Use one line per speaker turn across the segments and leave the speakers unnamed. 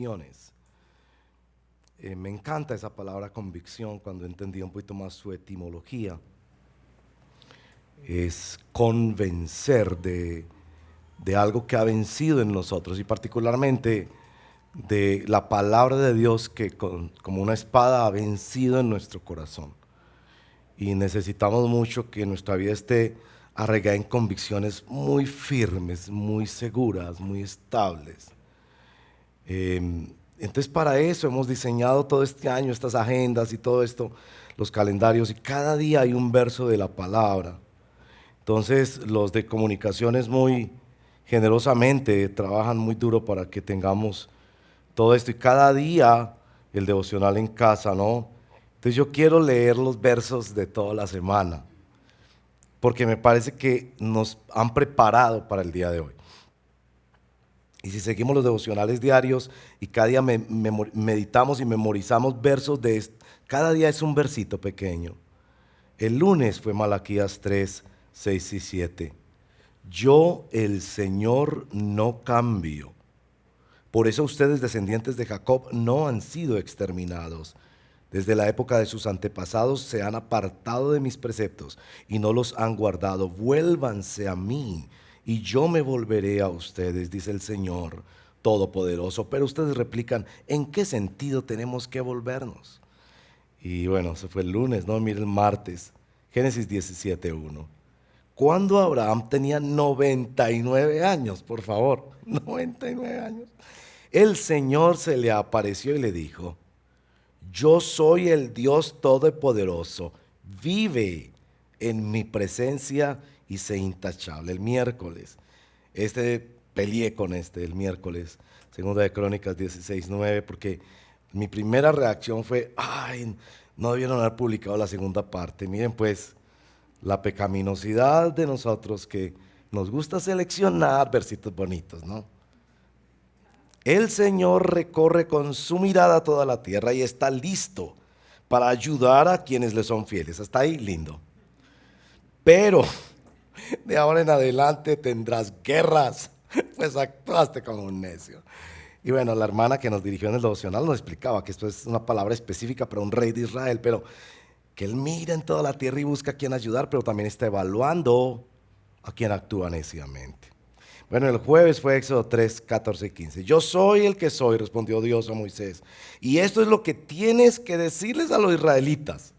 convicciones. Me encanta esa palabra convicción cuando entendí un poquito más su etimología. Es convencer de algo que ha vencido en nosotros y particularmente de la palabra de Dios que como una espada ha vencido en nuestro corazón. Y necesitamos mucho que nuestra vida esté arraigada en convicciones muy firmes, muy seguras, muy estables. Entonces para eso hemos diseñado todo este año estas agendas y todo esto, los calendarios, y cada día hay un verso de la palabra. Entonces los de comunicaciones muy generosamente trabajan muy duro para que tengamos todo esto y cada día el devocional en casa, ¿no? Entonces yo quiero leer los versos de toda la semana porque me parece que nos han preparado para el día de hoy. Y si seguimos los devocionales diarios y cada día meditamos y memorizamos versos cada día es un versito pequeño. El lunes fue Malaquías 3, 6 y 7. Yo, el Señor, no cambio. Por eso ustedes, descendientes de Jacob, no han sido exterminados. Desde la época de sus antepasados se han apartado de mis preceptos y no los han guardado. Vuélvanse a mí y yo me volveré a ustedes, dice el Señor Todopoderoso. Pero ustedes replican, ¿en qué sentido tenemos que volvernos? Y bueno, se fue el lunes, ¿no? Mire el martes, Génesis 17:1. Cuando Abraham tenía 99 años, por favor, 99 años, el Señor se le apareció y le dijo, yo soy el Dios Todopoderoso, vive en mi presencia y sé intachable. El miércoles, peleé con el miércoles, segunda de Crónicas 16:9, porque mi primera reacción fue, ay, no debieron haber publicado la segunda parte. Miren pues, la pecaminosidad de nosotros que nos gusta seleccionar versitos bonitos, ¿no? El Señor recorre con su mirada toda la tierra y está listo para ayudar a quienes le son fieles. Hasta ahí, lindo. Pero de ahora en adelante tendrás guerras, pues actuaste como un necio. Y bueno, la hermana que nos dirigió en el devocional nos explicaba que esto es una palabra específica para un rey de Israel, pero que él mira en toda la tierra y busca a quien ayudar, pero también está evaluando a quien actúa neciamente. Bueno, el jueves fue Éxodo 3, 14 y 15. Yo soy el que soy, respondió Dios a Moisés. Y esto es lo que tienes que decirles a los israelitas.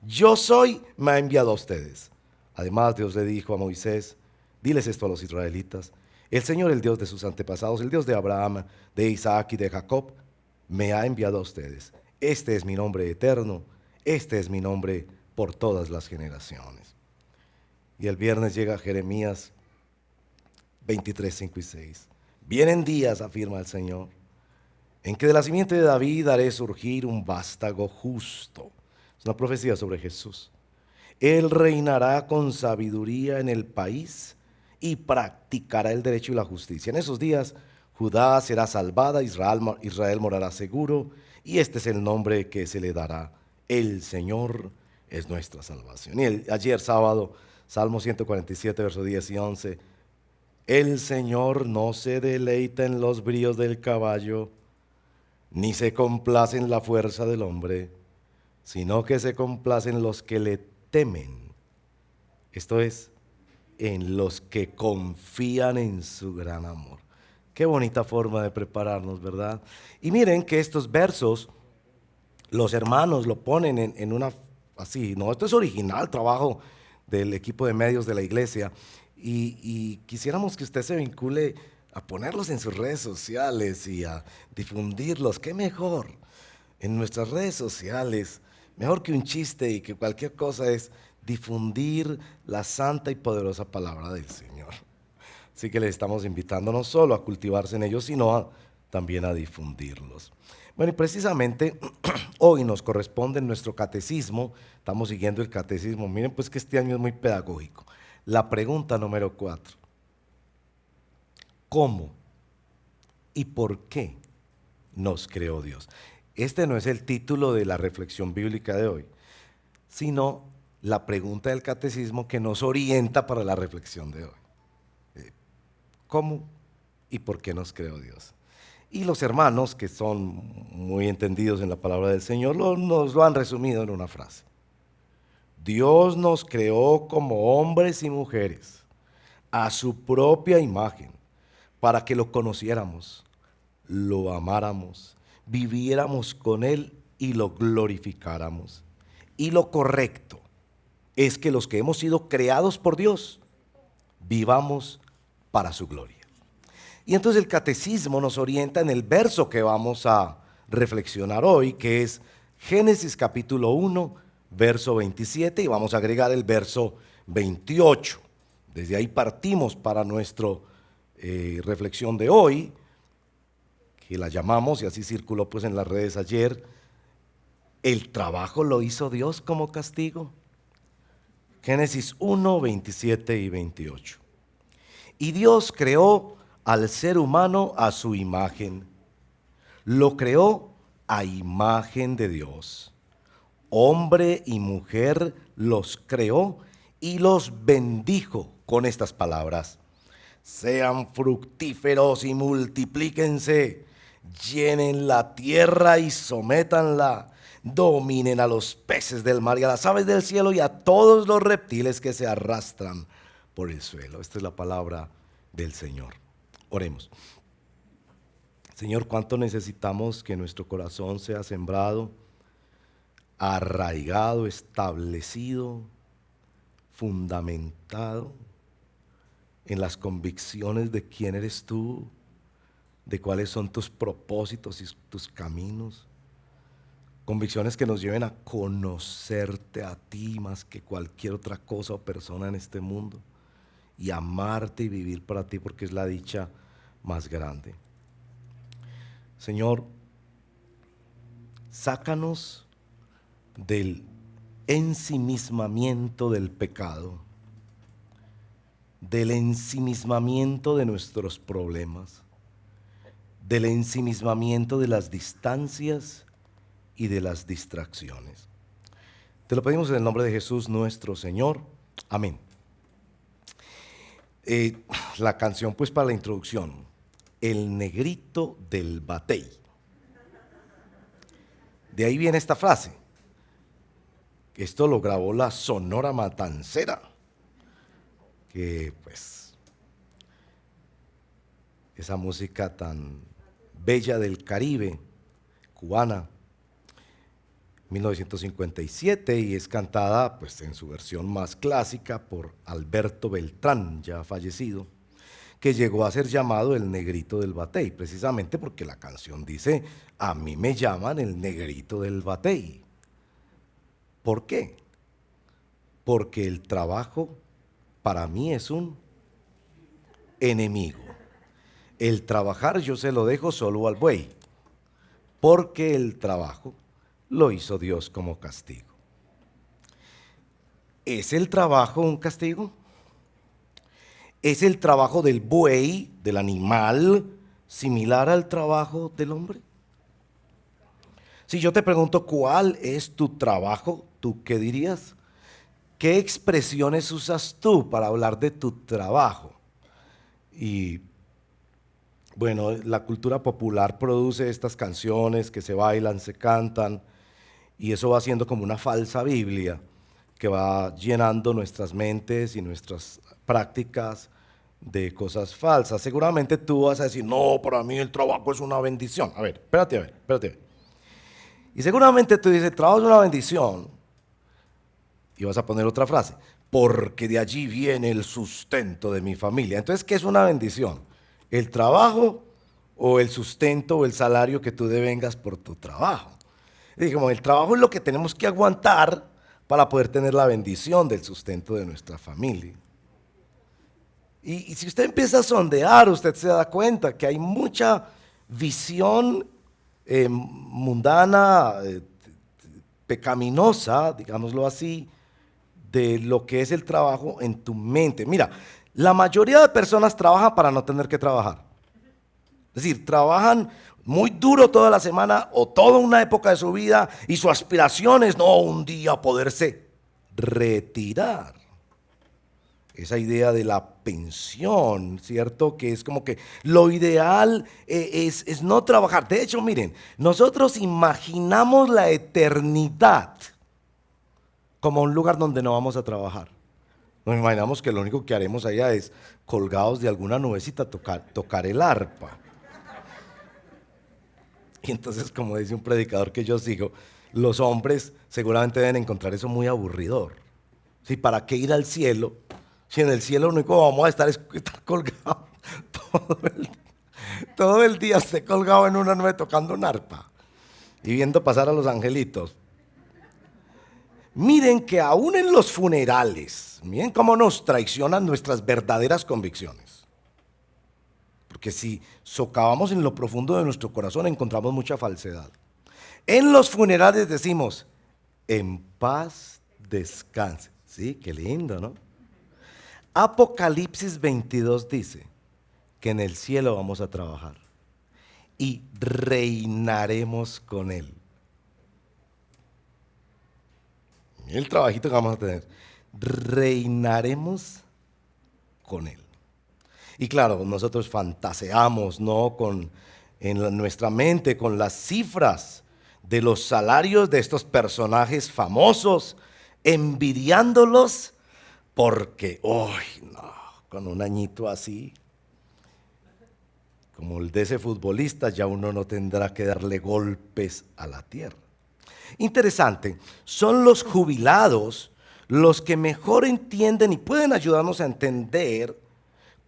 Yo soy, me ha enviado a ustedes. Además, Dios le dijo a Moisés, diles esto a los israelitas. El Señor, el Dios de sus antepasados, el Dios de Abraham, de Isaac y de Jacob, me ha enviado a ustedes. Este es mi nombre eterno, este es mi nombre por todas las generaciones. Y el viernes llega Jeremías 23, 5 y 6. Vienen días, afirma el Señor, en que de la simiente de David haré surgir un vástago justo. Es una profecía sobre Jesús. Él reinará con sabiduría en el país y practicará el derecho y la justicia. En esos días Judá será salvada, Israel morará seguro, y este es el nombre que se le dará. El Señor es nuestra salvación. Y ayer sábado, Salmo 147, versos 10 y 11. El Señor no se deleita en los bríos del caballo, ni se complace en la fuerza del hombre, sino que se complace en los que le temen. Esto es, en los que confían en su gran amor. Qué bonita forma de prepararnos, ¿verdad? Y miren que estos versos, los hermanos lo ponen en una, así, no, esto es original, trabajo del equipo de medios de la iglesia. Y quisiéramos que usted se vincule a ponerlos en sus redes sociales y a difundirlos. ¿Qué mejor? En nuestras redes sociales, mejor que un chiste y que cualquier cosa es difundir la santa y poderosa palabra del Señor. Así que les estamos invitando no solo a cultivarse en ellos, sino también a difundirlos. Bueno, y precisamente hoy nos corresponde en nuestro catecismo, estamos siguiendo el catecismo, miren pues que este año es muy pedagógico. La pregunta número 4. ¿Cómo y por qué nos creó Dios? Este no es el título de la reflexión bíblica de hoy, sino la pregunta del catecismo que nos orienta para la reflexión de hoy. ¿Cómo y por qué nos creó Dios? Y los hermanos, que son muy entendidos en la palabra del Señor, nos lo han resumido en una frase. Dios nos creó como hombres y mujeres a su propia imagen, para que lo conociéramos, lo amáramos, viviéramos con Él y lo glorificáramos. Y lo correcto es que los que hemos sido creados por Dios, vivamos para su gloria. Y entonces el catecismo nos orienta en el verso que vamos a reflexionar hoy, que es Génesis capítulo 1, verso 27, y vamos a agregar el verso 28. Desde ahí partimos para nuestra reflexión de hoy, que la llamamos, y así circuló pues en las redes ayer, ¿el trabajo lo hizo Dios como castigo? Génesis 1, 27 y 28. Y Dios creó al ser humano a su imagen. Lo creó a imagen de Dios. Hombre y mujer los creó y los bendijo con estas palabras: sean fructíferos y multiplíquense, llenen la tierra y sométanla, dominen a los peces del mar y a las aves del cielo y a todos los reptiles que se arrastran por el suelo. Esta es la palabra del Señor. Oremos. Señor, cuánto necesitamos que nuestro corazón sea sembrado, arraigado, establecido, fundamentado en las convicciones de quién eres tú, de cuáles son tus propósitos y tus caminos. Convicciones que nos lleven a conocerte a ti más que cualquier otra cosa o persona en este mundo, y amarte y vivir para ti, porque es la dicha más grande. Señor, sácanos del ensimismamiento del pecado, del ensimismamiento de nuestros problemas, del ensimismamiento de las distancias y de las distracciones. Te lo pedimos en el nombre de Jesús nuestro Señor. Amén. La canción pues para la introducción: El negrito del batey. De ahí viene esta frase. Esto lo grabó la Sonora Matancera, que pues esa música tan bella del Caribe, cubana, 1957, y es cantada pues en su versión más clásica por Alberto Beltrán, ya fallecido, que llegó a ser llamado el negrito del batey, precisamente porque la canción dice: a mí me llaman el negrito del batey. ¿Por qué? Porque el trabajo para mí es un enemigo. El trabajar yo se lo dejo solo al buey, porque el trabajo lo hizo Dios como castigo. ¿Es el trabajo un castigo? ¿Es el trabajo del buey, del animal, similar al trabajo del hombre? Si yo te pregunto cuál es tu trabajo, ¿tú qué dirías? ¿Qué expresiones usas tú para hablar de tu trabajo? Y bueno, la cultura popular produce estas canciones que se bailan, se cantan, y eso va siendo como una falsa Biblia que va llenando nuestras mentes y nuestras prácticas de cosas falsas. Seguramente tú vas a decir: no, para mí el trabajo es una bendición. A ver, espérate. Y seguramente tú dices: el trabajo es una bendición. Y vas a poner otra frase: porque de allí viene el sustento de mi familia. Entonces, ¿qué es una bendición? ¿El trabajo o el sustento o el salario que tú devengas por tu trabajo? Y como el trabajo es lo que tenemos que aguantar para poder tener la bendición del sustento de nuestra familia. Y si usted empieza a sondear, usted se da cuenta que hay mucha visión mundana, pecaminosa, digámoslo así, de lo que es el trabajo en tu mente. Mira, la mayoría de personas trabajan para no tener que trabajar. Es decir, trabajan muy duro toda la semana o toda una época de su vida, y su aspiración es no un día poderse retirar. esa idea de la pensión, ¿cierto? Que es como que lo ideal es no trabajar. De hecho, miren, nosotros imaginamos la eternidad como un lugar donde no vamos a trabajar. Nos imaginamos que lo único que haremos allá es colgados de alguna nubecita tocar el arpa. Y entonces, como dice un predicador que yo sigo, los hombres seguramente deben encontrar eso muy aburridor. ¿Sí? ¿Para qué ir al cielo? Si en el cielo lo único que vamos a estar es estar colgado todo el día, usted colgado en una nube tocando un arpa y viendo pasar a los angelitos. Miren que aún en los funerales, miren cómo nos traicionan nuestras verdaderas convicciones. Porque si socavamos en lo profundo de nuestro corazón encontramos mucha falsedad. En los funerales decimos, en paz descanse. Sí, qué lindo, ¿no? Apocalipsis 22 dice que en el cielo vamos a trabajar y reinaremos con Él. El trabajito que vamos a tener, reinaremos con Él. Y claro, nosotros fantaseamos, ¿no? Nuestra mente con las cifras de los salarios de estos personajes famosos, envidiándolos, porque, uy, no, con un añito así, como el de ese futbolista, ya uno no tendrá que darle golpes a la tierra. Interesante, son los jubilados los que mejor entienden y pueden ayudarnos a entender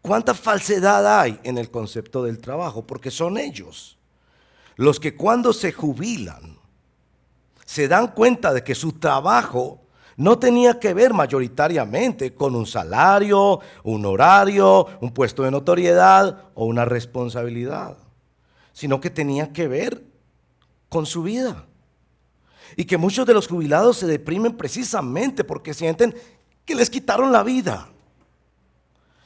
cuánta falsedad hay en el concepto del trabajo, porque son ellos los que cuando se jubilan se dan cuenta de que su trabajo no tenía que ver mayoritariamente con un salario, un horario, un puesto de notoriedad o una responsabilidad, sino que tenía que ver con su vida. Y que muchos de los jubilados se deprimen precisamente porque sienten que les quitaron la vida.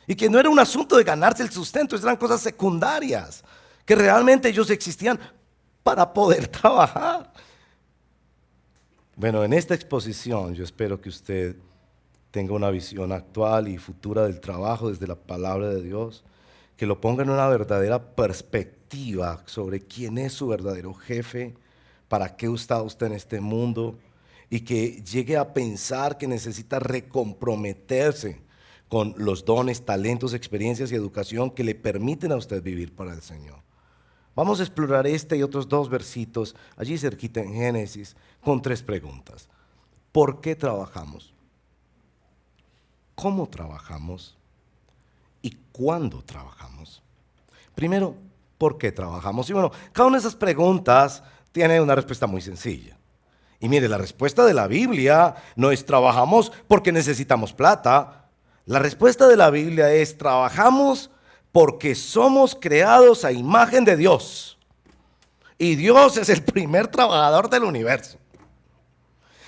Y que no era un asunto de ganarse el sustento, eran cosas secundarias, que realmente ellos existían para poder trabajar. Bueno, en esta exposición yo espero que usted tenga una visión actual y futura del trabajo desde la palabra de Dios, que lo ponga en una verdadera perspectiva sobre quién es su verdadero jefe, para qué está usted en este mundo, y que llegue a pensar que necesita recomprometerse con los dones, talentos, experiencias y educación que le permiten a usted vivir para el Señor. Vamos a explorar este y otros 2 versitos allí cerquita en Génesis con 3 preguntas. ¿Por qué trabajamos? ¿Cómo trabajamos? ¿Y cuándo trabajamos? Primero, ¿por qué trabajamos? Y bueno, cada una de esas preguntas tiene una respuesta muy sencilla. Y mire, la respuesta de la Biblia no es trabajamos porque necesitamos plata. La respuesta de la Biblia es trabajamos porque somos creados a imagen de Dios. Y Dios es el primer trabajador del universo.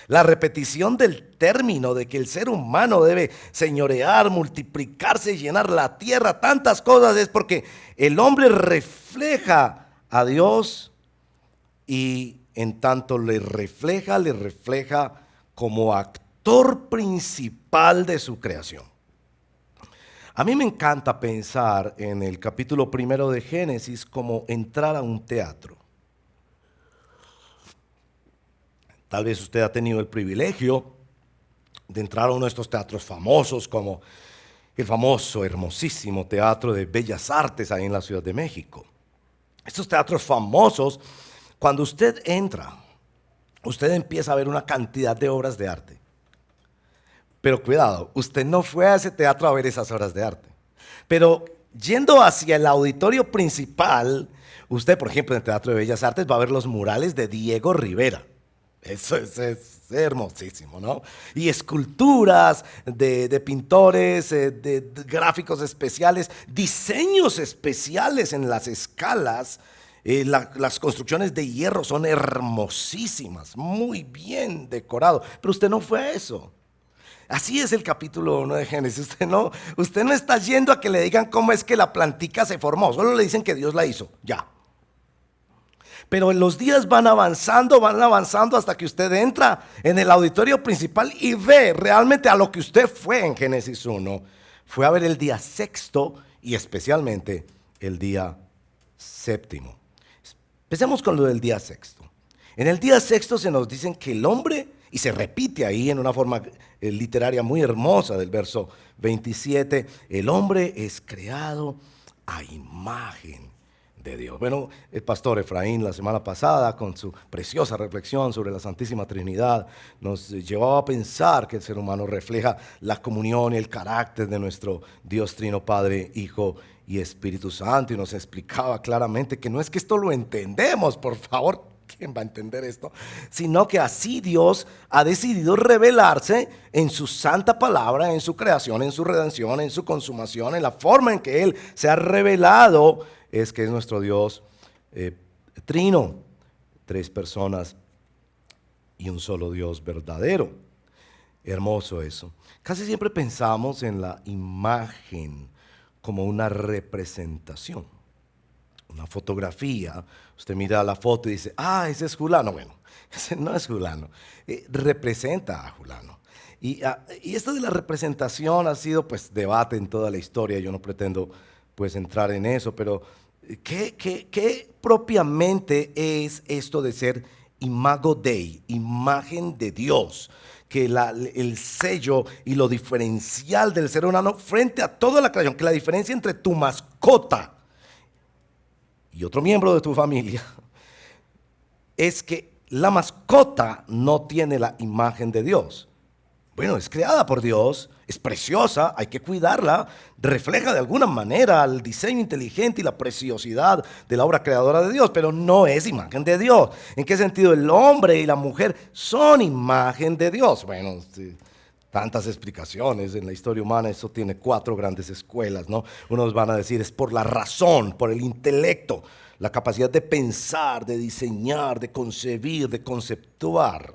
La repetición del término de que el ser humano debe señorear, multiplicarse y llenar la tierra, tantas cosas, es porque el hombre refleja a Dios y en tanto le refleja como actor principal de su creación. A mí me encanta pensar en el capítulo 1 de Génesis como entrar a un teatro. Tal vez usted ha tenido el privilegio de entrar a uno de estos teatros famosos como el famoso, hermosísimo Teatro de Bellas Artes ahí en la Ciudad de México. Estos teatros famosos, cuando usted entra, usted empieza a ver una cantidad de obras de arte. Pero cuidado, usted no fue a ese teatro a ver esas obras de arte. Pero yendo hacia el auditorio principal, usted, por ejemplo, en el Teatro de Bellas Artes va a ver los murales de Diego Rivera. Eso es hermosísimo, ¿no? Y esculturas de pintores, de gráficos especiales, diseños especiales en las escalas. Las construcciones de hierro son hermosísimas, muy bien decorado. Pero usted no fue a eso. Así es el capítulo 1 de Génesis. Usted no está yendo a que le digan cómo es que la plantica se formó. Solo le dicen que Dios la hizo, ya. Pero los días van avanzando hasta que usted entra en el auditorio principal y ve realmente a lo que usted fue en Génesis 1. Fue a ver el día sexto y especialmente el día séptimo. Empecemos con lo del día sexto. En el día sexto se nos dicen que el hombre, y se repite ahí en una forma literaria muy hermosa del verso 27, el hombre es creado a imagen de Dios. Bueno, el pastor Efraín la semana pasada con su preciosa reflexión sobre la Santísima Trinidad nos llevaba a pensar que el ser humano refleja la comunión y el carácter de nuestro Dios Trino, Padre, Hijo y Espíritu Santo, y nos explicaba claramente que no es que esto lo entendemos, por favor, ¿quién va a entender esto? Sino que así Dios ha decidido revelarse en su santa palabra, en su creación, en su redención, en su consumación, en la forma en que Él se ha revelado, es que es nuestro Dios trino, tres personas y un solo Dios verdadero. Hermoso eso. Casi siempre pensamos en la imagen como una representación. Una fotografía, usted mira la foto y dice, ese es fulano. Bueno, ese no es fulano, representa a fulano. Y esto de la representación ha sido pues debate en toda la historia. Yo no pretendo pues entrar en eso, pero ¿qué propiamente es esto de ser imago Dei, imagen de Dios? Que el sello y lo diferencial del ser humano frente a toda la creación, que la diferencia entre tu mascota y otro miembro de tu familia es que la mascota no tiene la imagen de Dios. Bueno, es creada por Dios, es preciosa, hay que cuidarla, refleja de alguna manera el diseño inteligente y la preciosidad de la obra creadora de Dios, pero no es imagen de Dios. ¿En qué sentido? El hombre y la mujer son imagen de Dios. Bueno, sí, tantas explicaciones en la historia humana, eso tiene 4 grandes escuelas, ¿no? Unos van a decir es por la razón, por el intelecto, la capacidad de pensar, de diseñar, de concebir, de conceptuar.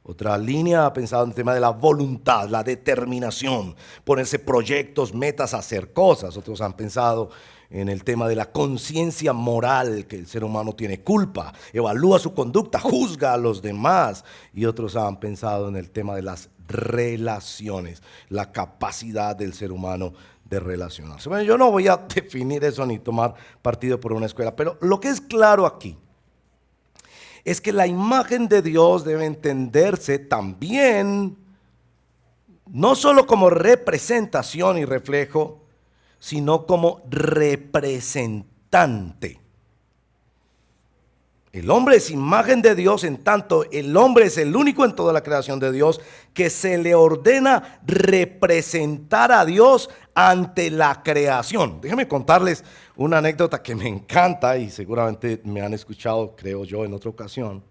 Otra línea ha pensado en el tema de la voluntad, la determinación, ponerse proyectos, metas, hacer cosas. Otros han pensado en el tema de la conciencia moral, que el ser humano tiene culpa, evalúa su conducta, juzga a los demás. Y otros han pensado en el tema de las relaciones, la capacidad del ser humano de relacionarse. Bueno, yo no voy a definir eso ni tomar partido por una escuela, pero lo que es claro aquí es que la imagen de Dios debe entenderse también no solo como representación y reflejo, sino como representante. El hombre es imagen de Dios, en tanto el hombre es el único en toda la creación de Dios que se le ordena representar a Dios ante la creación. Déjenme contarles una anécdota que me encanta y seguramente me han escuchado, creo yo, en otra ocasión.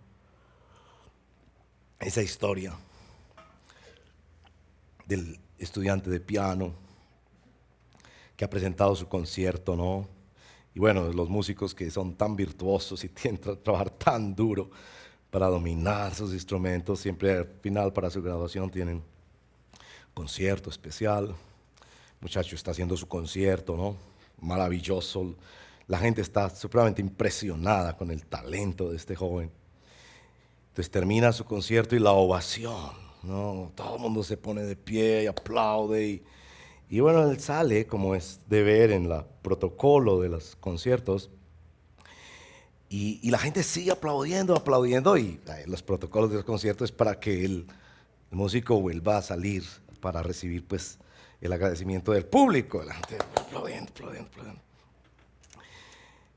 Esa historia del estudiante de piano que ha presentado su concierto, ¿no? Y bueno, los músicos que son tan virtuosos y tienen que trabajar tan duro para dominar sus instrumentos, siempre al final para su graduación tienen concierto especial. El muchacho está haciendo su concierto, ¿no? Maravilloso. La gente está supremamente impresionada con el talento de este joven. Entonces termina su concierto y la ovación, ¿no? Todo el mundo se pone de pie y aplaude. Y bueno, él sale, como es de ver en el protocolo de los conciertos, y la gente sigue aplaudiendo, y los protocolos de los conciertos es para que el músico vuelva a salir para recibir pues el agradecimiento del público. La gente aplaudiendo.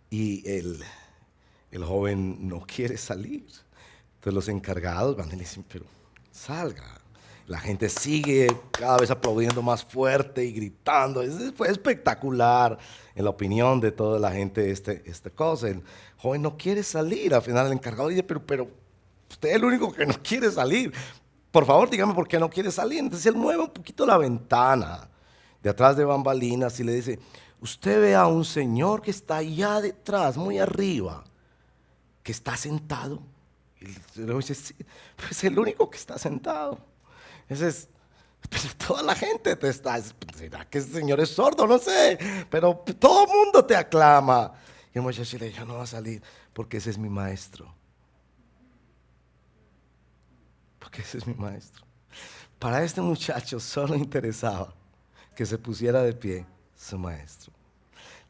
Y el joven no quiere salir. Entonces los encargados van y le dicen, pero salga. La gente sigue cada vez aplaudiendo más fuerte y gritando. Fue espectacular en la opinión de toda la gente esta cosa. El joven no quiere salir. Al final el encargado dice, pero usted es el único que no quiere salir. Por favor, dígame por qué no quiere salir. Entonces él mueve un poquito la ventana de atrás de bambalinas y le dice, usted ve a un señor que está allá detrás, muy arriba, que está sentado. Y le dice, sí, pues es el único que está sentado. Entonces, pero toda la gente te está, ¿será que ese señor es sordo? No sé, pero todo el mundo te aclama. Y el muchacho le dijo, no va a salir. Porque ese es mi maestro. Porque ese es mi maestro. Para este muchacho solo interesaba que se pusiera de pie su maestro.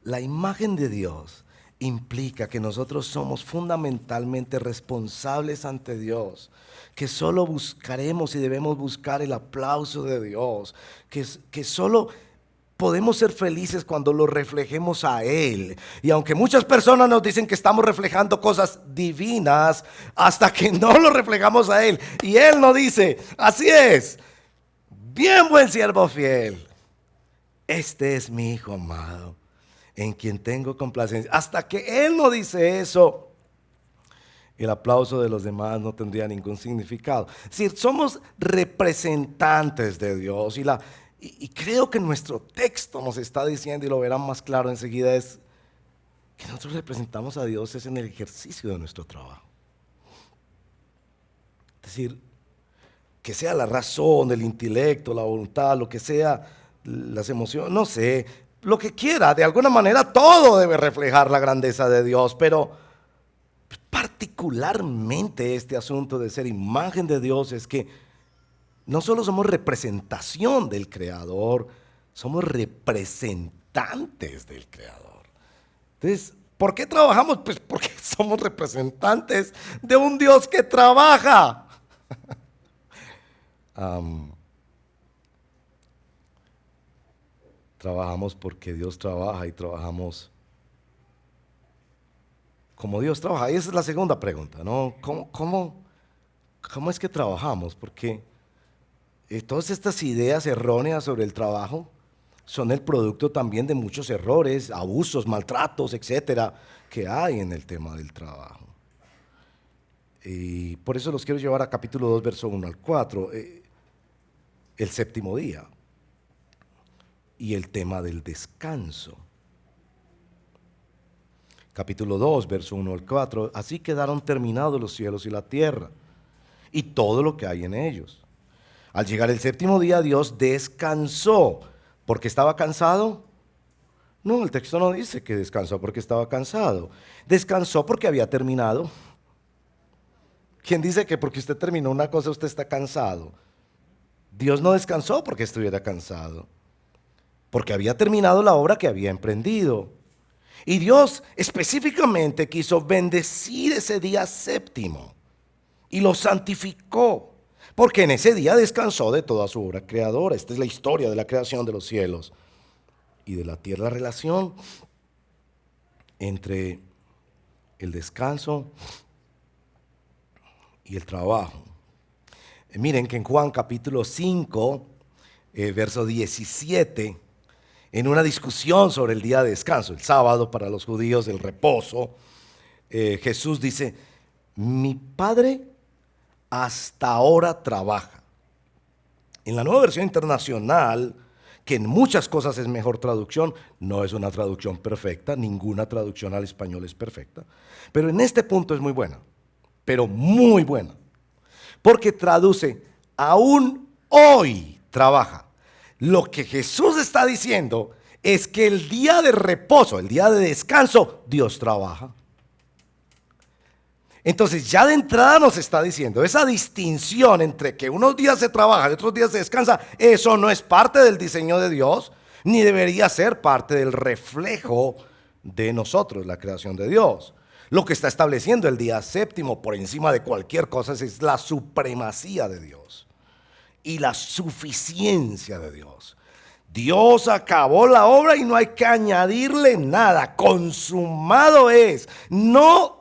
La imagen de Dios implica que nosotros somos fundamentalmente responsables ante Dios, que solo buscaremos y debemos buscar el aplauso de Dios, que solo podemos ser felices cuando lo reflejemos a Él. Y aunque muchas personas nos dicen que estamos reflejando cosas divinas, hasta que no lo reflejamos a Él, y Él nos dice, así es, bien buen siervo fiel, este es mi hijo amado, en quien tengo complacencia. Hasta que Él no dice eso, el aplauso de los demás no tendría ningún significado. Es decir, somos representantes de Dios y creo que nuestro texto nos está diciendo, y lo verán más claro enseguida, es que nosotros representamos a Dios es en el ejercicio de nuestro trabajo. Es decir, que sea la razón, el intelecto, la voluntad, lo que sea, las emociones, no sé, lo que quiera, de alguna manera todo debe reflejar la grandeza de Dios, pero particularmente este asunto de ser imagen de Dios es que no solo somos representación del Creador, somos representantes del Creador. Entonces, ¿por qué trabajamos? Pues porque somos representantes de un Dios que trabaja. Trabajamos porque Dios trabaja y trabajamos como Dios trabaja. Y esa es la segunda pregunta, ¿no? ¿Cómo es que trabajamos? Porque todas estas ideas erróneas sobre el trabajo son el producto también de muchos errores, abusos, maltratos, etcétera, que hay en el tema del trabajo. Y por eso los quiero llevar a capítulo 2, verso 1 al 4, el séptimo día y el tema del descanso. Capítulo 2, verso 1 al 4, así quedaron terminados los cielos y la tierra y todo lo que hay en ellos. Al llegar el séptimo día, Dios descansó. ¿Porque estaba cansado? No, el texto no dice que descansó porque estaba cansado. Descansó porque había terminado. ¿Quién dice que porque usted terminó una cosa usted está cansado? Dios no descansó porque estuviera cansado, porque había terminado la obra que había emprendido. Y Dios específicamente quiso bendecir ese día séptimo y lo santificó, porque en ese día descansó de toda su obra creadora. Esta es la historia de la creación de los cielos y de la tierra, la relación entre el descanso y el trabajo. Miren que en Juan capítulo 5, verso 17, en una discusión sobre el día de descanso, el sábado para los judíos, el reposo, Jesús dice, mi Padre hasta ahora trabaja. En la Nueva Versión Internacional, que en muchas cosas es mejor traducción, no es una traducción perfecta, ninguna traducción al español es perfecta, pero en este punto es muy buena, pero muy buena, porque traduce, aún hoy trabaja. Lo que Jesús está diciendo es que el día de reposo, el día de descanso, Dios trabaja. Entonces ya de entrada nos está diciendo esa distinción entre que unos días se trabaja y otros días se descansa, eso no es parte del diseño de Dios, ni debería ser parte del reflejo de nosotros, la creación de Dios. Lo que está estableciendo el día séptimo por encima de cualquier cosa es la supremacía de Dios y la suficiencia de Dios. Dios acabó la obra y no hay que añadirle nada. Consumado es. No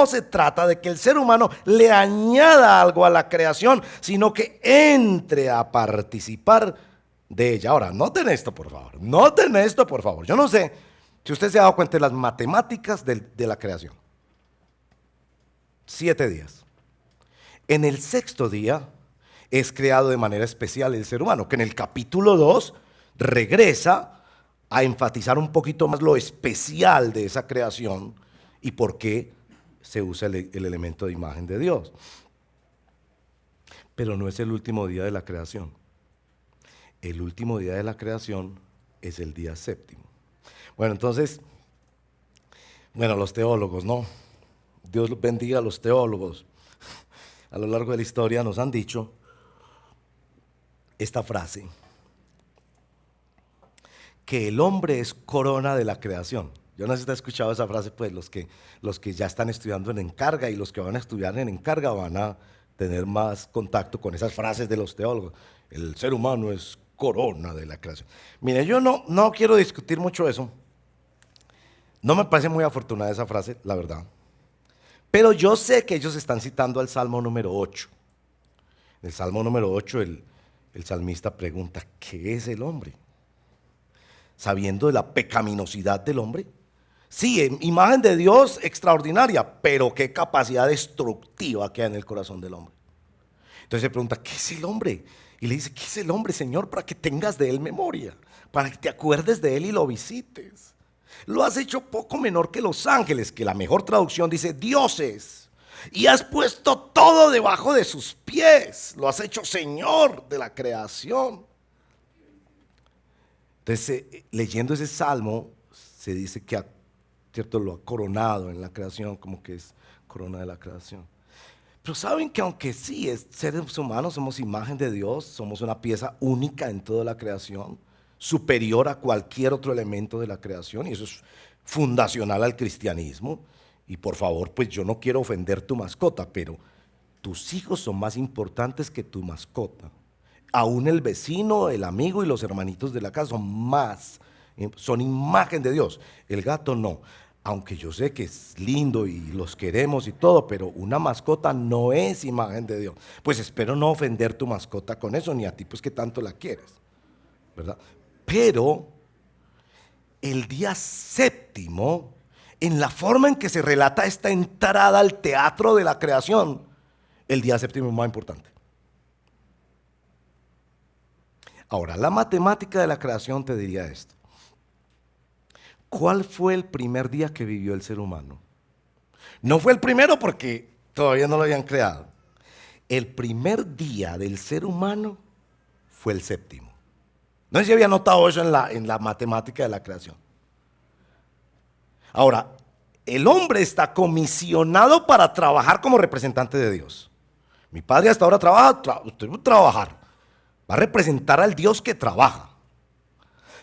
se trata de que el ser humano le añada algo a la creación, sino que entre a participar de ella. Ahora, noten esto, por favor. Noten esto, por favor. Yo no sé si usted se ha dado cuenta de las matemáticas de la creación. 7 días. En el sexto día es creado de manera especial el ser humano, que en el capítulo 2 regresa a enfatizar un poquito más lo especial de esa creación y por qué se usa el elemento de imagen de Dios. Pero no es el último día de la creación. El último día de la creación es el día séptimo. Bueno, entonces, los teólogos, ¿no? Dios bendiga a los teólogos. A lo largo de la historia nos han dicho esta frase, que el hombre es corona de la creación. Yo no sé si te has escuchado esa frase, pues los que ya están estudiando en Encarga y los que van a estudiar en Encarga van a tener más contacto con esas frases de los teólogos. El ser humano es corona de la creación. Mire, yo no quiero discutir mucho eso. No me parece muy afortunada esa frase, la verdad. Pero yo sé que ellos están citando al Salmo número 8. En el Salmo número 8 el salmista pregunta, ¿qué es el hombre? Sabiendo de la pecaminosidad del hombre. Sí, imagen de Dios extraordinaria, pero qué capacidad destructiva que hay en el corazón del hombre. Entonces se pregunta, ¿qué es el hombre? Y le dice, ¿qué es el hombre, Señor? Para que tengas de él memoria, para que te acuerdes de él y lo visites. Lo has hecho poco menor que los ángeles, que la mejor traducción dice dioses. Y has puesto todo debajo de sus pies. Lo has hecho Señor de la creación. Entonces, leyendo ese salmo, se dice que ¿cierto? Lo ha coronado en la creación, como que es corona de la creación. Pero saben que aunque sí, seres humanos, somos imagen de Dios, somos una pieza única en toda la creación, superior a cualquier otro elemento de la creación, y eso es fundacional al cristianismo. Y por favor, pues yo no quiero ofender tu mascota, pero tus hijos son más importantes que tu mascota. Aún el vecino, el amigo y los hermanitos de la casa son imagen de Dios. El gato no. Aunque yo sé que es lindo y los queremos y todo, pero una mascota no es imagen de Dios. Pues espero no ofender tu mascota con eso, ni a ti pues que tanto la quieres, ¿verdad? Pero el día séptimo, en la forma en que se relata esta entrada al teatro de la creación, el día séptimo es más importante. Ahora, la matemática de la creación te diría esto. ¿Cuál fue el primer día que vivió el ser humano? No fue el primero porque todavía no lo habían creado. El primer día del ser humano fue el séptimo. No sé si había notado eso en la matemática de la creación. Ahora, el hombre está comisionado para trabajar como representante de Dios. Mi padre hasta ahora trabaja, usted va a trabajar. Va a representar al Dios que trabaja.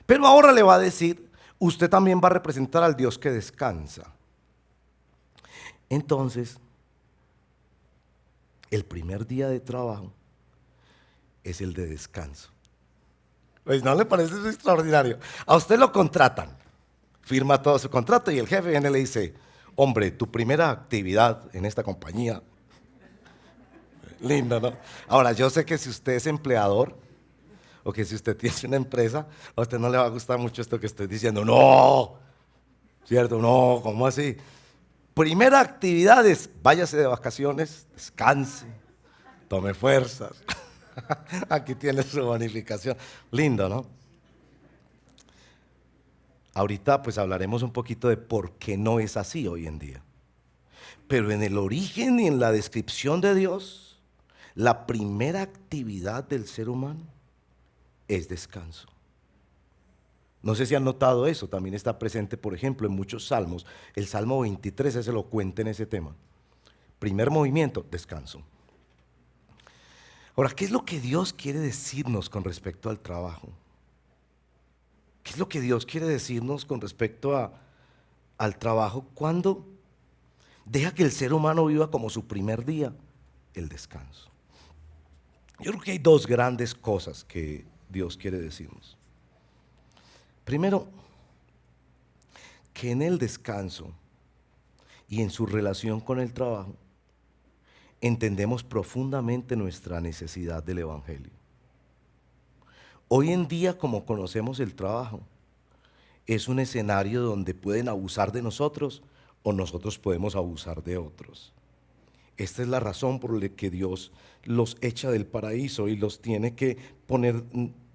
Pero ahora le va a decir, usted también va a representar al Dios que descansa. Entonces, el primer día de trabajo es el de descanso. Pues ¿no le parece eso extraordinario? A usted lo contratan, firma todo su contrato y el jefe viene y le dice, hombre, tu primera actividad en esta compañía. Lindo, ¿no? Ahora, yo sé que si usted es empleador o que si usted tiene una empresa, a usted no le va a gustar mucho esto que estoy diciendo. No, ¿cierto? No, ¿cómo así? Primera actividad es, váyase de vacaciones, descanse, tome fuerzas. Aquí tiene su bonificación. Lindo, ¿no? Ahorita pues hablaremos un poquito de por qué no es así hoy en día. Pero en el origen y en la descripción de Dios, la primera actividad del ser humano es descanso. No sé si han notado eso, también está presente, por ejemplo, en muchos salmos. El Salmo 23 es elocuente en ese tema. Primer movimiento, descanso. Ahora, ¿qué es lo que Dios quiere decirnos con respecto al trabajo? ¿Qué es lo que Dios quiere decirnos con respecto al trabajo cuando deja que el ser humano viva como su primer día? El descanso. Yo creo que hay dos grandes cosas que Dios quiere decirnos. Primero, que en el descanso y en su relación con el trabajo, entendemos profundamente nuestra necesidad del Evangelio. Hoy en día, como conocemos el trabajo, es un escenario donde pueden abusar de nosotros o nosotros podemos abusar de otros. Esta es la razón por la que Dios los echa del paraíso y los tiene que poner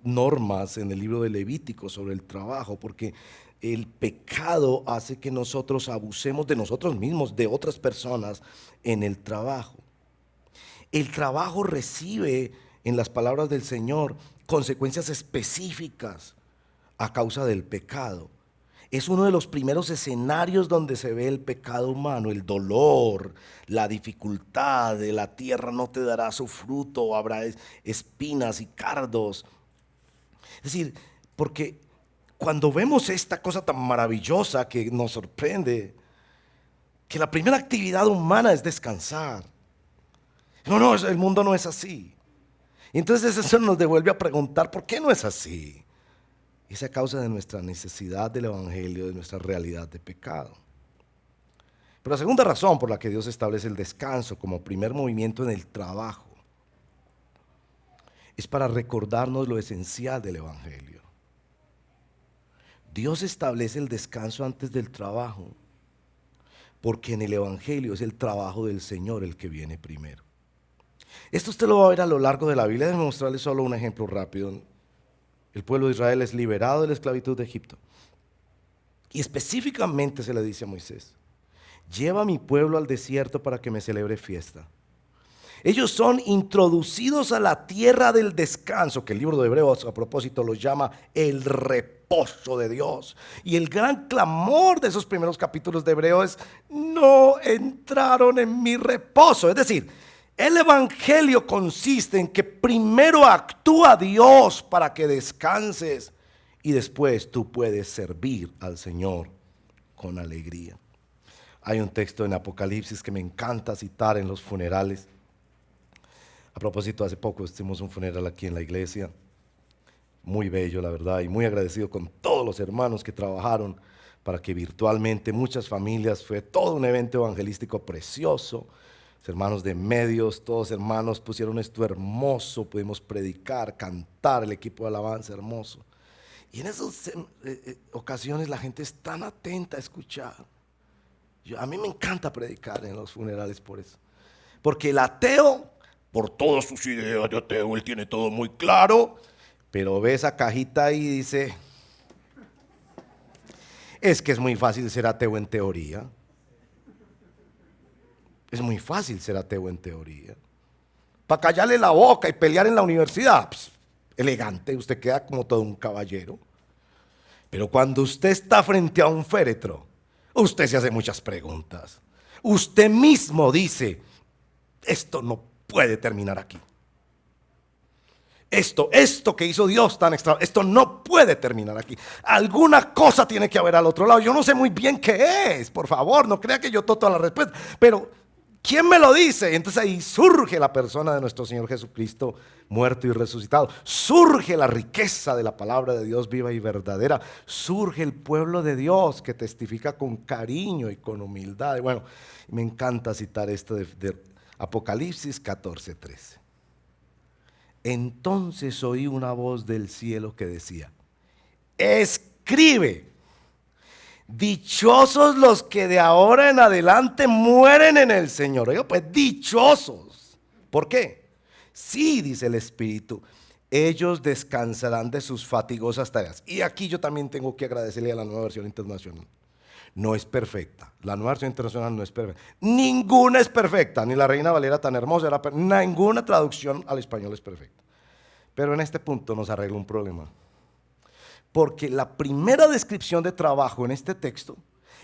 normas en el libro de Levítico sobre el trabajo, porque el pecado hace que nosotros abusemos de nosotros mismos, de otras personas en el trabajo. El trabajo recibe, en las palabras del Señor, consecuencias específicas a causa del pecado. Es uno de los primeros escenarios donde se ve el pecado humano, el dolor, la dificultad de la tierra no te dará su fruto, habrá espinas y cardos. Es decir, porque cuando vemos esta cosa tan maravillosa que nos sorprende, que la primera actividad humana es descansar. No, el mundo no es así. Y entonces eso nos devuelve a preguntar, ¿por qué no es así? Es a causa de nuestra necesidad del Evangelio, de nuestra realidad de pecado. Pero la segunda razón por la que Dios establece el descanso como primer movimiento en el trabajo es para recordarnos lo esencial del Evangelio. Dios establece el descanso antes del trabajo porque en el Evangelio es el trabajo del Señor el que viene primero. Esto usted lo va a ver a lo largo de la Biblia. Déjeme mostrarle solo un ejemplo rápido. El pueblo de Israel es liberado de la esclavitud de Egipto. Y específicamente se le dice a Moisés: lleva a mi pueblo al desierto para que me celebre fiesta. Ellos son introducidos a la tierra del descanso, que el libro de Hebreos a propósito los llama el reposo de Dios. Y el gran clamor de esos primeros capítulos de Hebreos es: no entraron en mi reposo. Es decir, el evangelio consiste en que primero actúa Dios para que descanses y después tú puedes servir al Señor con alegría. Hay un texto en Apocalipsis que me encanta citar en los funerales. A propósito, hace poco hicimos un funeral aquí en la iglesia, muy bello la verdad, y muy agradecido con todos los hermanos que trabajaron para que virtualmente muchas familias, fue todo un evento evangelístico precioso. Los hermanos de medios, todos hermanos pusieron esto hermoso, pudimos predicar, cantar, el equipo de alabanza hermoso. Y en esas ocasiones la gente es tan atenta a escuchar. A mí me encanta predicar en los funerales por eso. Porque el ateo, por todas sus ideas de ateo, él tiene todo muy claro, pero ve esa cajita ahí y dice: es que es muy fácil ser ateo en teoría. Es muy fácil ser ateo en teoría. Para callarle la boca y pelear en la universidad, pues, elegante, usted queda como todo un caballero. Pero cuando usted está frente a un féretro, usted se hace muchas preguntas. Usted mismo dice: esto no puede terminar aquí. Esto que hizo Dios tan extraordinario, esto no puede terminar aquí. Alguna cosa tiene que haber al otro lado. Yo no sé muy bien qué es, por favor, no crea que yo tengo toda la respuesta, pero ¿quién me lo dice? Entonces ahí surge la persona de nuestro Señor Jesucristo, muerto y resucitado. Surge la riqueza de la palabra de Dios viva y verdadera. Surge el pueblo de Dios que testifica con cariño y con humildad. Y bueno, me encanta citar esto de Apocalipsis 14:13. Entonces oí una voz del cielo que decía: escribe, dichosos los que de ahora en adelante mueren en el Señor. Oiga, pues dichosos. ¿Por qué? Sí, dice el Espíritu, ellos descansarán de sus fatigosas tareas. Y aquí yo también tengo que agradecerle a la Nueva Versión Internacional. No es perfecta. La Nueva Versión Internacional no es perfecta. Ninguna es perfecta. Ni la Reina Valera tan hermosa era perfecta. Ninguna traducción al español es perfecta. Pero en este punto nos arregla un problema. Porque la primera descripción de trabajo en este texto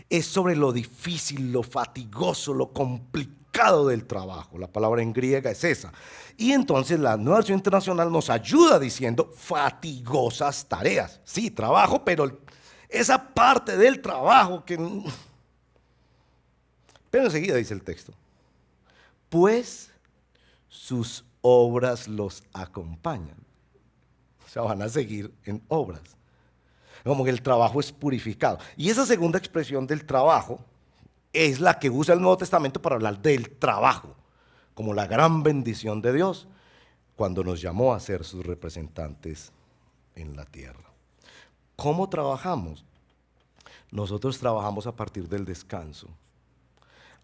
es sobre lo difícil, lo fatigoso, lo complicado del trabajo. La palabra en griega es esa. Y entonces la Nueva Versión Internacional nos ayuda diciendo fatigosas tareas. Sí, trabajo, pero esa parte del trabajo que... Pero enseguida dice el texto: pues sus obras los acompañan. O sea, van a seguir en obras. Como que el trabajo es purificado. Y esa segunda expresión del trabajo es la que usa el Nuevo Testamento para hablar del trabajo, como la gran bendición de Dios cuando nos llamó a ser sus representantes en la tierra. ¿Cómo trabajamos? Nosotros trabajamos a partir del descanso,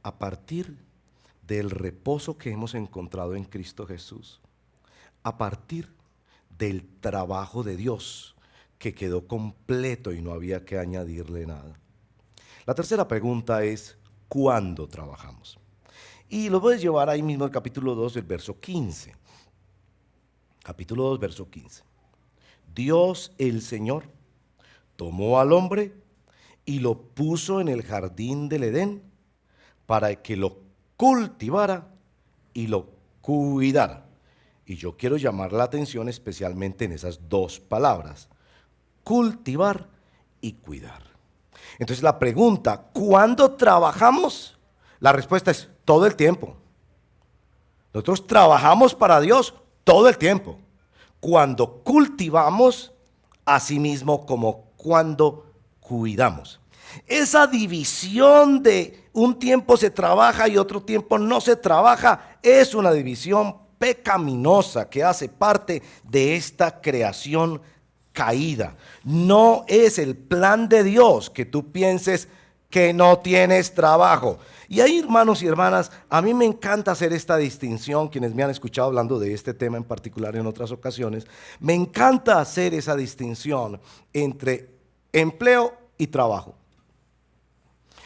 a partir del reposo que hemos encontrado en Cristo Jesús, a partir del trabajo de Dios que quedó completo y no había que añadirle nada. La tercera pregunta es: ¿cuándo trabajamos? Y lo puedes llevar ahí mismo al capítulo 2, el verso 15. Capítulo 2, verso 15. Dios el Señor tomó al hombre y lo puso en el jardín del Edén para que lo cultivara y lo cuidara. Y yo quiero llamar la atención especialmente en esas dos palabras, cultivar y cuidar. Entonces la pregunta, ¿cuándo trabajamos? La respuesta es todo el tiempo. Nosotros trabajamos para Dios todo el tiempo. Cuando cultivamos, asimismo como cuando cuidamos. Esa división de un tiempo se trabaja y otro tiempo no se trabaja es una división pecaminosa que hace parte de esta creación caída. No es el plan de Dios que tú pienses que no tienes trabajo. Y ahí, hermanos y hermanas, a mí me encanta hacer esta distinción, quienes me han escuchado hablando de este tema en particular en otras ocasiones, me encanta hacer esa distinción entre empleo y trabajo.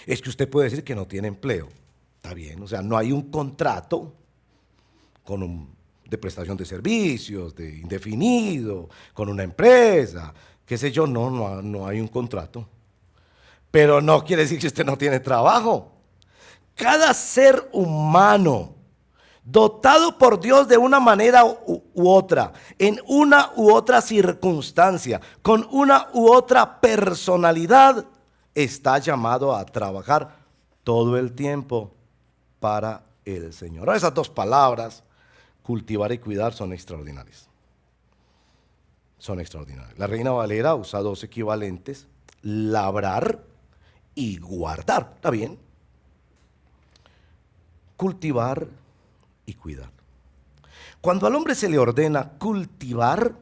Es que usted puede decir que no tiene empleo, está bien, o sea, no hay un contrato de prestación de servicios, de indefinido, con una empresa, qué sé yo, no hay un contrato. Pero no quiere decir que usted no tiene trabajo. Cada ser humano, dotado por Dios de una manera u otra, en una u otra circunstancia, con una u otra personalidad, está llamado a trabajar todo el tiempo para el Señor. Esas dos palabras, cultivar y cuidar, son extraordinarias. Son extraordinarias. La Reina Valera usa dos equivalentes, labrar y guardar. ¿Está bien? Cultivar y cuidar. Cuando al hombre se le ordena cultivar,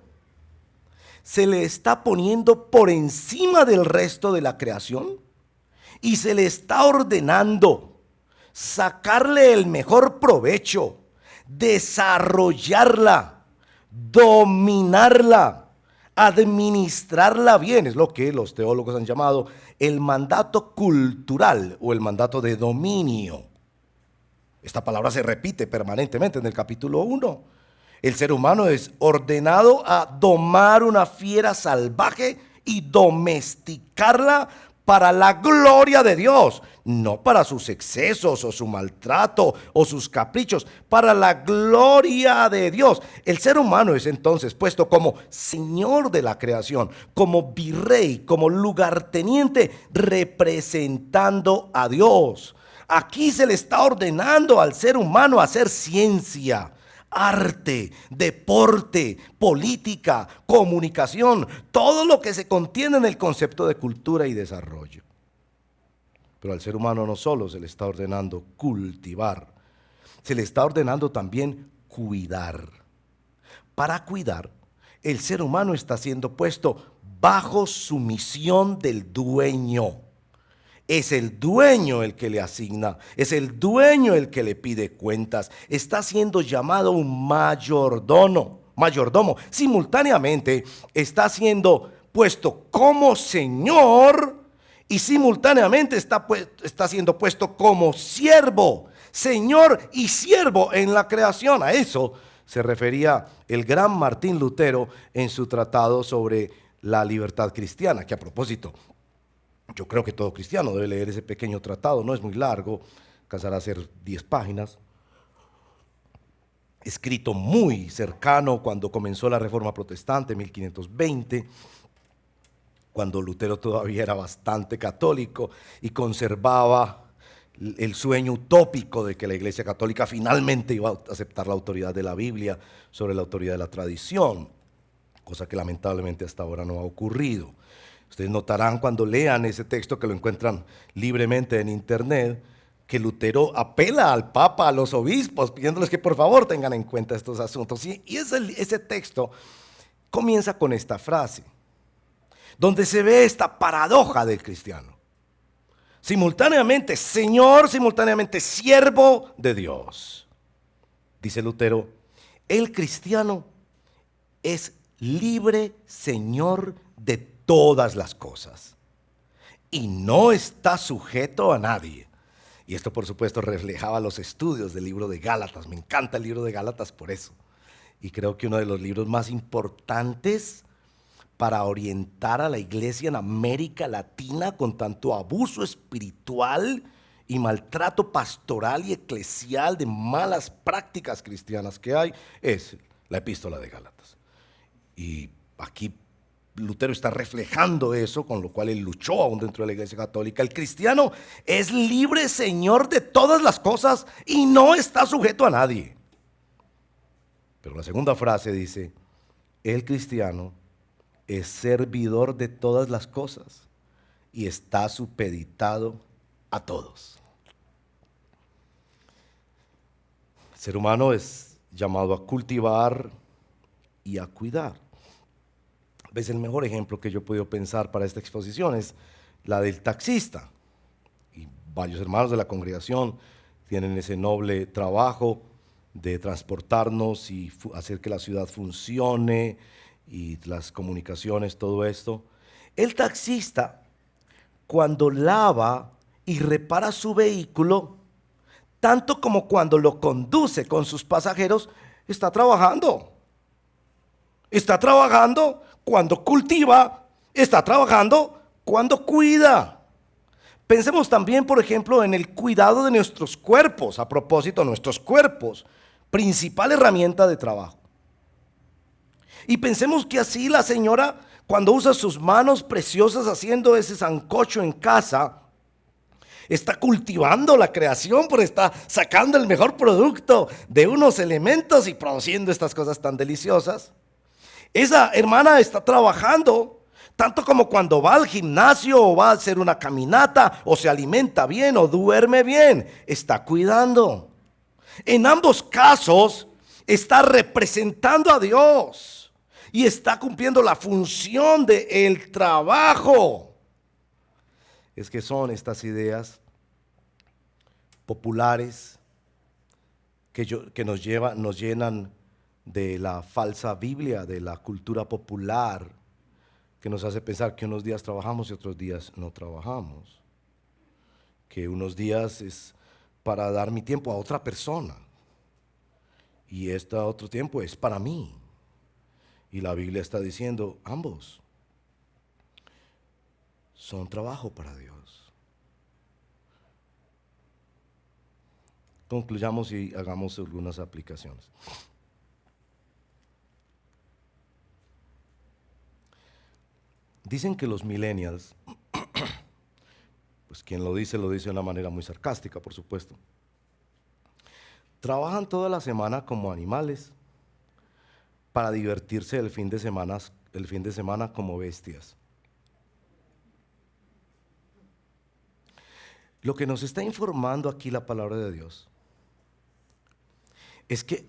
se le está poniendo por encima del resto de la creación y se le está ordenando sacarle el mejor provecho, desarrollarla, dominarla, administrarla bien. Es lo que los teólogos han llamado el mandato cultural o el mandato de dominio. Esta palabra se repite permanentemente en el capítulo 1. El ser humano es ordenado a domar una fiera salvaje y domesticarla para la gloria de Dios, no para sus excesos o su maltrato o sus caprichos, para la gloria de Dios. El ser humano es entonces puesto como señor de la creación, como virrey, como lugarteniente, representando a Dios. Aquí se le está ordenando al ser humano hacer ciencia, arte, deporte, política, comunicación, todo lo que se contiene en el concepto de cultura y desarrollo. Pero al ser humano no solo se le está ordenando cultivar, se le está ordenando también cuidar. Para cuidar, el ser humano está siendo puesto bajo sumisión del dueño. Es el dueño el que le asigna, es el dueño el que le pide cuentas. Está siendo llamado un mayordomo. Simultáneamente está siendo puesto como señor y simultáneamente está siendo puesto como siervo. Señor y siervo en la creación. A eso se refería el gran Martín Lutero en su tratado sobre la libertad cristiana, que a propósito, yo creo que todo cristiano debe leer ese pequeño tratado, no es muy largo, alcanzará a ser 10 páginas, escrito muy cercano cuando comenzó la Reforma Protestante, 1520, cuando Lutero todavía era bastante católico y conservaba el sueño utópico de que la Iglesia Católica finalmente iba a aceptar la autoridad de la Biblia sobre la autoridad de la tradición, cosa que lamentablemente hasta ahora no ha ocurrido. Ustedes notarán cuando lean ese texto, que lo encuentran libremente en internet, que Lutero apela al Papa, a los obispos, pidiéndoles que por favor tengan en cuenta estos asuntos. Y ese texto comienza con esta frase, donde se ve esta paradoja del cristiano. Simultáneamente Señor, simultáneamente siervo de Dios. Dice Lutero, el cristiano es libre Señor de todas las cosas y no está sujeto a nadie. Y esto por supuesto reflejaba los estudios del libro de Gálatas. Me encanta el libro de Gálatas por eso. Y creo que uno de los libros más importantes para orientar a la iglesia en América Latina con tanto abuso espiritual y maltrato pastoral y eclesial de malas prácticas cristianas que hay, es la epístola de Gálatas. Y aquí Lutero está reflejando eso, con lo cual él luchó aún dentro de la iglesia católica. El cristiano es libre señor de todas las cosas y no está sujeto a nadie. Pero la segunda frase dice, el cristiano es servidor de todas las cosas y está supeditado a todos. El ser humano es llamado a cultivar y a cuidar. A veces el mejor ejemplo que yo he podido pensar para esta exposición es la del taxista. Y varios hermanos de la congregación tienen ese noble trabajo de transportarnos y hacer que la ciudad funcione y las comunicaciones, todo esto. El taxista, cuando lava y repara su vehículo, tanto como cuando lo conduce con sus pasajeros, está trabajando. Está trabajando cuando cultiva, está trabajando cuando cuida. Pensemos también, por ejemplo, en el cuidado de nuestros cuerpos. A propósito, nuestros cuerpos, principal herramienta de trabajo. Y pensemos que así la señora, cuando usa sus manos preciosas haciendo ese sancocho en casa, está cultivando la creación, porque está sacando el mejor producto de unos elementos y produciendo estas cosas tan deliciosas. Esa hermana está trabajando, tanto como cuando va al gimnasio o va a hacer una caminata o se alimenta bien o duerme bien, está cuidando. En ambos casos está representando a Dios y está cumpliendo la función del trabajo. Es que son estas ideas populares que nos llenan de la falsa Biblia, de la cultura popular, que nos hace pensar que unos días trabajamos y otros días no trabajamos, que unos días es para dar mi tiempo a otra persona y este otro tiempo es para mí. Y la Biblia está diciendo, ambos son trabajo para Dios. Concluyamos y hagamos algunas aplicaciones. Dicen que los millennials, pues quien lo dice de una manera muy sarcástica, por supuesto, trabajan toda la semana como animales para divertirse el fin de semana como bestias. Lo que nos está informando aquí la palabra de Dios es que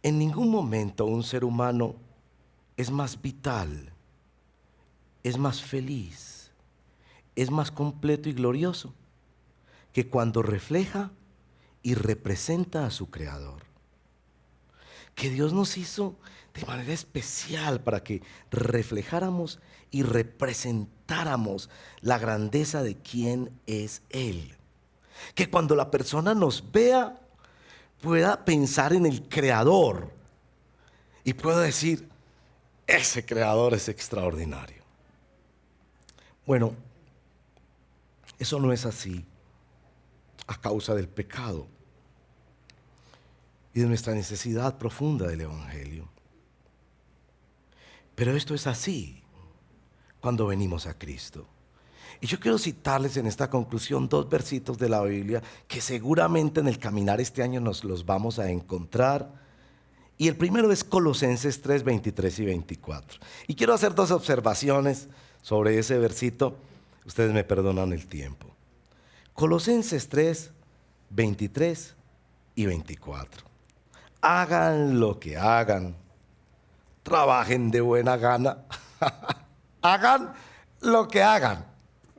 en ningún momento un ser humano es más vital, es más feliz, es más completo y glorioso que cuando refleja y representa a su Creador. Que Dios nos hizo de manera especial para que reflejáramos y representáramos la grandeza de quién es Él. Que cuando la persona nos vea pueda pensar en el Creador y pueda decir, ese Creador es extraordinario. Bueno, eso no es así a causa del pecado y de nuestra necesidad profunda del Evangelio. Pero esto es así cuando venimos a Cristo. Y yo quiero citarles en esta conclusión 2 versitos de la Biblia que seguramente en el caminar este año nos los vamos a encontrar. Y el primero es Colosenses 3, 23 y 24. Y quiero hacer 2 observaciones sobre ese versito. Ustedes me perdonan el tiempo. Colosenses 3, 23 y 24. Hagan lo que hagan, trabajen de buena gana, hagan lo que hagan.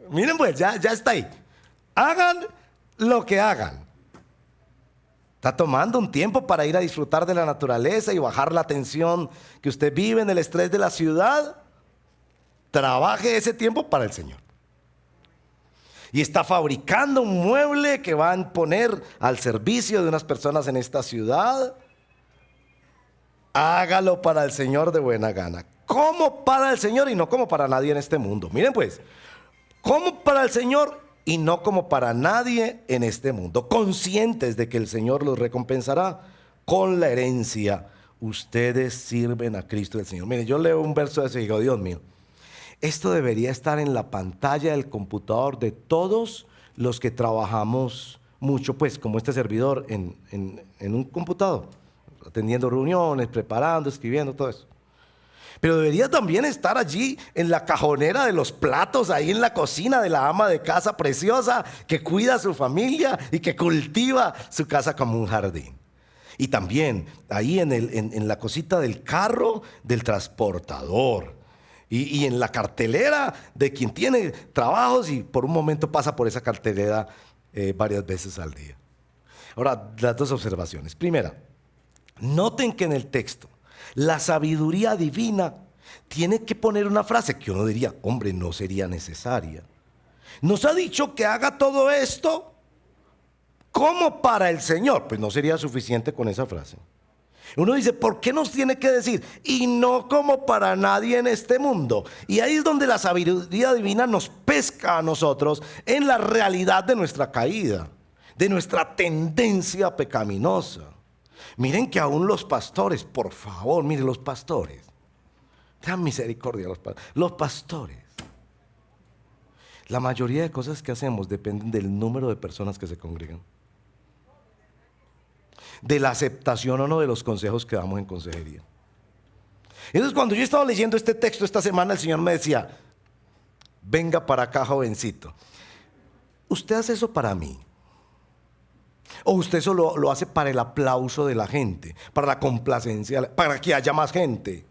Miren pues, ya está ahí. Hagan lo que hagan. Está tomando un tiempo para ir a disfrutar de la naturaleza y bajar la tensión que usted vive en el estrés de la ciudad. Trabaje ese tiempo para el Señor. Y está fabricando un mueble que van a poner al servicio de unas personas en esta ciudad. Hágalo para el Señor de buena gana. como para el Señor y no como para nadie en este mundo. Miren pues, como para el Señor y no como para nadie en este mundo, conscientes de que el Señor los recompensará con la herencia. Ustedes sirven a Cristo el Señor. Miren, yo leo un verso de ese y digo, Dios mío, esto debería estar en la pantalla del computador de todos los que trabajamos mucho, pues como este servidor en un computador, atendiendo reuniones, preparando, escribiendo, todo eso. Pero debería también estar allí en la cajonera de los platos, ahí en la cocina de la ama de casa preciosa que cuida a su familia y que cultiva su casa como un jardín. Y también ahí en la cosita del carro del transportador. Y en la cartelera de quien tiene trabajos y por un momento pasa por esa cartelera varias veces al día. Ahora, las dos observaciones. Primera, noten que en el texto la sabiduría divina tiene que poner una frase que uno diría, hombre, no sería necesaria. Nos ha dicho que haga todo esto como para el Señor. Pues no sería suficiente con esa frase. Uno dice, ¿por qué nos tiene que decir? Y no como para nadie en este mundo. Y ahí es donde la sabiduría divina nos pesca a nosotros en la realidad de nuestra caída, de nuestra tendencia pecaminosa. Miren que aún los pastores, por favor, miren los pastores. Tengan misericordia los pastores. La mayoría de cosas que hacemos dependen del número de personas que se congregan, de la aceptación o no de los consejos que damos en consejería. Entonces, cuando yo estaba leyendo este texto esta semana, el Señor me decía, venga para acá, jovencito. ¿Usted hace eso para mí? ¿O usted eso lo hace para el aplauso de la gente, para la complacencia, para que haya más gente?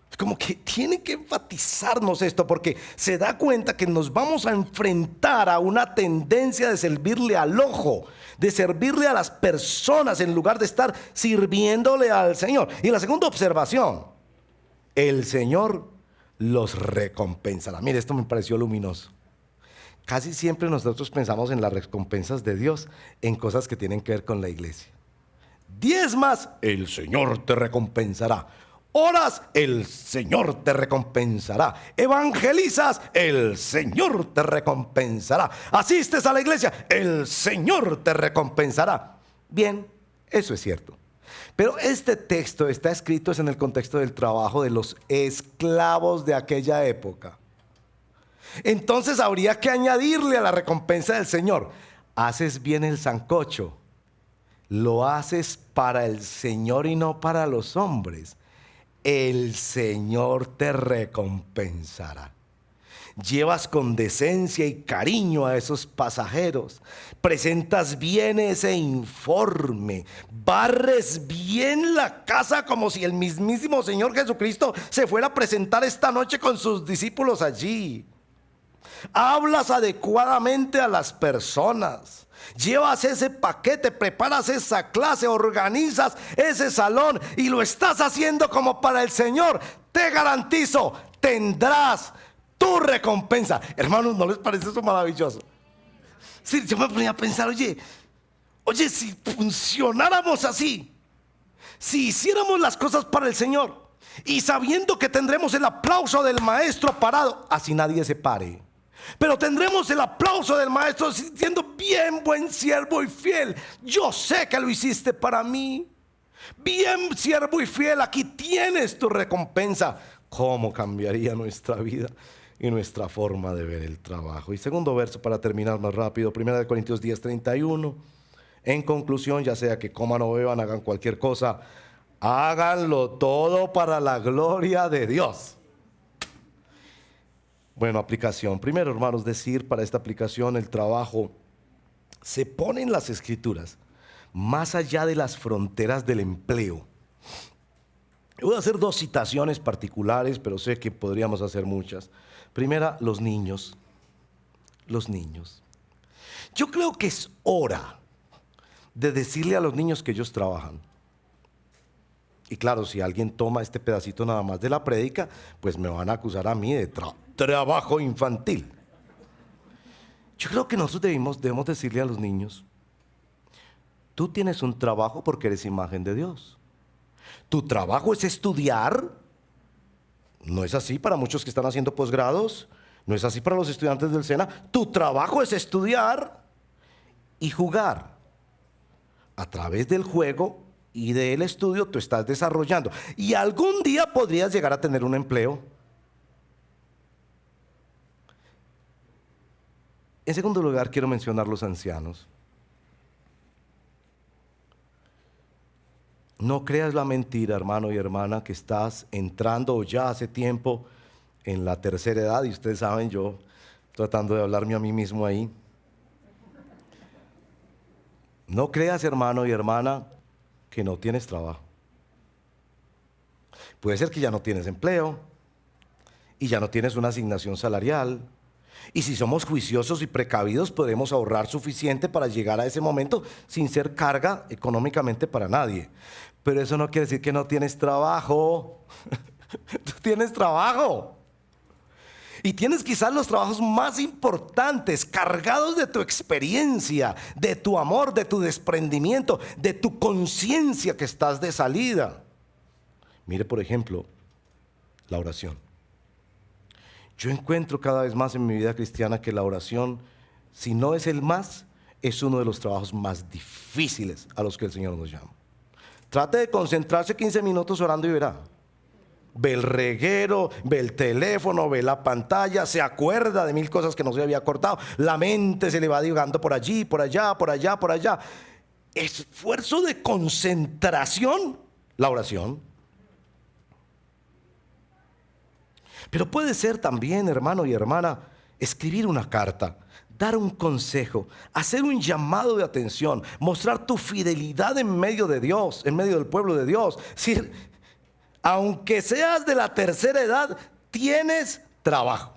Es como que tiene que enfatizarnos esto, porque se da cuenta que nos vamos a enfrentar a una tendencia de servirle al ojo, de servirle a las personas en lugar de estar sirviéndole al Señor. Y la segunda observación, el Señor los recompensará. Mire, esto me pareció luminoso. Casi siempre nosotros pensamos en las recompensas de Dios en cosas que tienen que ver con la iglesia. Diezmas, el Señor te recompensará. Oras, el Señor te recompensará. Evangelizas, el Señor te recompensará. Asistes a la iglesia, el Señor te recompensará. Bien, eso es cierto. Pero este texto está escrito en el contexto del trabajo de los esclavos de aquella época. Entonces habría que añadirle a la recompensa del Señor, haces bien el sancocho, lo haces para el Señor y no para los hombres. El Señor te recompensará. Llevas con decencia y cariño a esos pasajeros, presentas bien ese informe, barres bien la casa como si el mismísimo Señor Jesucristo se fuera a presentar esta noche con sus discípulos allí. Hablas adecuadamente a las personas. Llevas ese paquete, preparas esa clase, organizas ese salón y lo estás haciendo como para el Señor. Te garantizo, tendrás tu recompensa. Hermanos, ¿no les parece eso maravilloso? Sí, yo me ponía a pensar, oye, si funcionáramos así, si hiciéramos las cosas para el Señor y sabiendo que tendremos el aplauso del maestro parado, así nadie se pare. Pero tendremos el aplauso del maestro diciendo, bien, buen siervo y fiel, yo sé que lo hiciste para mí. Bien, siervo y fiel, aquí tienes tu recompensa. ¿Cómo cambiaría nuestra vida y nuestra forma de ver el trabajo? Y segundo verso para terminar más rápido, 1 Corintios 10:31. En conclusión, ya sea que coman o beban, hagan cualquier cosa, háganlo todo para la gloria de Dios. Bueno, aplicación. Primero, hermanos, decir para esta aplicación el trabajo se pone en las Escrituras más allá de las fronteras del empleo. Voy a hacer dos citaciones particulares, pero sé que podríamos hacer muchas. Primera, los niños. Los niños. Yo creo que es hora de decirle a los niños que ellos trabajan. Y claro, si alguien toma este pedacito nada más de la prédica, pues me van a acusar a mí de trabajo infantil. Yo creo que nosotros debemos decirle a los niños, tú tienes un trabajo porque eres imagen de Dios. Tu trabajo es estudiar No es así para muchos que están haciendo posgrados, no es así para los estudiantes del SENA. Tu trabajo es estudiar y jugar. A través del juego y del estudio tú estás desarrollando. Y algún día podrías llegar a tener un empleo. En segundo lugar, quiero mencionar los ancianos. No creas la mentira, hermano y hermana, que estás entrando ya hace tiempo en la tercera edad. Y ustedes saben, yo tratando de hablarme a mí mismo ahí. No creas, hermano y hermana, que no tienes trabajo. Puede ser que ya no tienes empleo y ya no tienes una asignación salarial. Y si somos juiciosos y precavidos, podemos ahorrar suficiente para llegar a ese momento sin ser carga económicamente para nadie. Pero eso no quiere decir que no tienes trabajo. Tú tienes trabajo. Y tienes quizás los trabajos más importantes, cargados de tu experiencia, de tu amor, de tu desprendimiento, de tu conciencia que estás de salida. Mire, por ejemplo, la oración. Yo encuentro cada vez más en mi vida cristiana que la oración, si no es el más, es uno de los trabajos más difíciles a los que el Señor nos llama. Trate de concentrarse 15 minutos orando y verá. Ve el reguero, ve el teléfono, ve la pantalla, se acuerda de mil cosas que no se había acordado. La mente se le va divagando por allí, por allá, por allá, por allá. Esfuerzo de concentración, la oración. Pero puede ser también, hermano y hermana, escribir una carta, dar un consejo, hacer un llamado de atención, mostrar tu fidelidad en medio de Dios, en medio del pueblo de Dios. Es decir, aunque seas de la tercera edad, tienes trabajo.